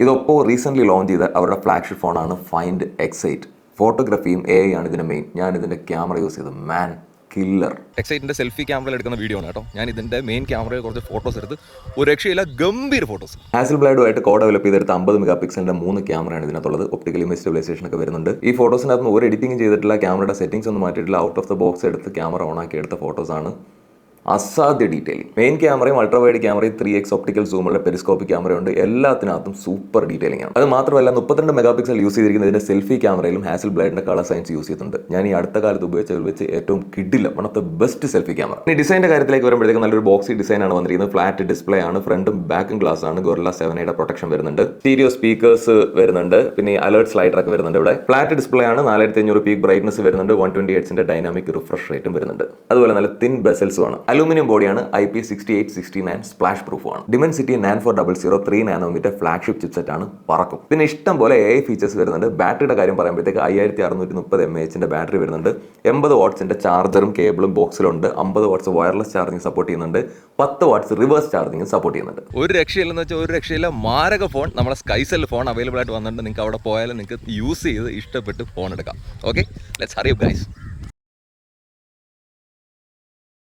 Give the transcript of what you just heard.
ഇത് Oppo recently launch ചെയ്ത അവരുടെ ഫ്ലാഗ്ഷിപ്പ് ഫോണാണ് ഫൈൻഡ് X8. ഫോട്ടോഗ്രാഫിയും AI ആണ് ഇതിൻ്റെ മെയിൻ. ഞാൻ ഇതിൻ്റെ ക്യാമറ യൂസ് ചെയ്തത് മാൻ കില്ലർ. X8ൻ്റെ സെൽഫി ക്യാമറയിൽ എടുക്കുന്ന വീഡിയോ ആണ് കേട്ടോ. ഞാൻ ഇതിൻ്റെ മെയിൻ ക്യാമറയിൽ കുറച്ച് ഫോട്ടോസ് എടുത്ത് ഒരു രക്ഷയില്ല, ഗംഭീര ഫോട്ടോസ്. ഹാസൽബ്ലേഡുമായിട്ട് കോ ഡെവലപ്പ് ചെയ്തെടുത്ത 50 മെഗാ പിക്സലിൻ്റെ 3 ക്യാമറയാണ് ഇതിനകത്തുള്ളത്. ഒപ്റ്റിക്കൽ ഇമേജ് സ്റ്റെബിലൈസേഷൻ ഒക്കെ വരുന്നുണ്ട്. ഈ ഫോട്ടോസിനകത്ത് ഒരു എഡിറ്റിംഗ് ചെയ്തിട്ടില്ല, ക്യാമറയുടെ സെറ്റിംഗ്സ് ഒന്നും മാറ്റിയിട്ടില്ല. ഔട്ട് ഓഫ് ദ ബോക്സ് എടുത്ത് ക്യാമറ ഓൺ ആക്കി എടുത്ത ഫോട്ടോസാണ്. അസാധ്യ ഡീറ്റെയിലിംഗ്. മെയിൻ ക്യാമറയും അൾട്രാവൈഡ് ക്യാമറയും 3x ഒപ്റ്റിക്കൽ സൂമുള്ള പെരിസ്കോപ്പിക് ക്യാമറയുണ്ട്. എല്ലാത്തിനകത്തും സൂപ്പർ ഡീറ്റെയിലിംഗ് ആണ്. അത് മാത്രമല്ല 32 മെഗാ പിക്സൽ യൂസ് ചെയ്തിരിക്കുന്നതിന്റെ സെൽഫി ക്യാമറയിലും ഹാസൽബ്ലേഡിന്റെ കളർ സയൻസ് യൂസ് ചെയ്തിട്ടുണ്ട്. ഞാൻ ഈ അടുത്ത കാലത്ത് ഉപയോഗിച്ചതിൽ വെച്ച് ഏറ്റവും കിഡില്ല, one of the best selfie camera. ഇനി ഡിസൈനിന്റെ കാര്യത്തിലേക്ക് വരുമ്പോഴത്തേക്കും നല്ലൊരു ബോക്സി ഡിസൈൻ ആണ് വന്നിരിക്കുന്നത്. ഫ്ലാറ്റ് ഡിസ്പ്ലേ ആണ്, ഫ്രണ്ടും ബാക്കും ഗ്ലാസ് ആണ്. ഗൊറില്ല 7യുടെ പ്രൊട്ടക്ഷൻ വരുന്നുണ്ട്. സ്റ്റീരിയോ സ്പീക്കേഴ്സ് വരുന്നുണ്ട്. പിന്നെ അലേർട്ട് സ്ലൈഡർ ഒക്കെ വരുന്നുണ്ട്. ഇവിടെ ഫ്ലാറ്റ് ഡിസ്പ്ലേ ആണ്. 4500 പീക്ക് ബ്രൈറ്റ്നസ് വരുന്നുണ്ട്. 120 ഹെർട്സിന്റെ ഡൈനാമിക് റിഫ്രഷ് റേറ്റും വരുന്നുണ്ട്. അതുപോലെ നല്ല തിൻ ബെസൽസും ആണ്. അലൂമിനിയം ബോഡിയാണ്. IP6869 സ്പ്ലാഷ് പ്രൂഫ് ആണ്. Dimensity 9400 3 നാനോമീറ്റർ ഫ്ലാഗ്ഷിപ്പ് ചിപ്സെറ്റ് ആണ്, പറക്കും. പിന്നെ ഇഷ്ടം പോലെ AI ഫീച്ചേഴ്സ് വരുന്നുണ്ട്. ബാറ്ററിയുടെ കാര്യം പറയുമ്പോഴത്തേക്ക് 5630 mAhന്റെ ബാറ്ററി വരുന്നുണ്ട്. 80 വാട്ട്സിന്റെ ചാർജറും കേബിളും ബോക്സിലുണ്ട്. 50 വാട്ട്സ് വയർലെസ് ചാർജിങ് സപ്പോർട്ട് ചെയ്യുന്നുണ്ട്. 10 വാട്ട്സ് റിവേഴ്സ് ചാർജിങ് സപ്പോർട്ട് ചെയ്യുന്നുണ്ട്. ഒരു രക്ഷയില്ലെന്ന് വെച്ചാൽ ഒരു രക്ഷയില്ല, മാരക ഫോൺ. നമ്മുടെ സ്കൈസെൽ ഫോൺ അവൈലബിൾ ആയിട്ട് വന്നിട്ടുണ്ട്. നിങ്ങൾക്ക് അവിടെ പോയാലും നിങ്ങൾക്ക് യൂസ് ചെയ്ത് ഇഷ്ടപ്പെട്ട് ഫോൺ എടുക്കാം. Okay, let's hurry up guys.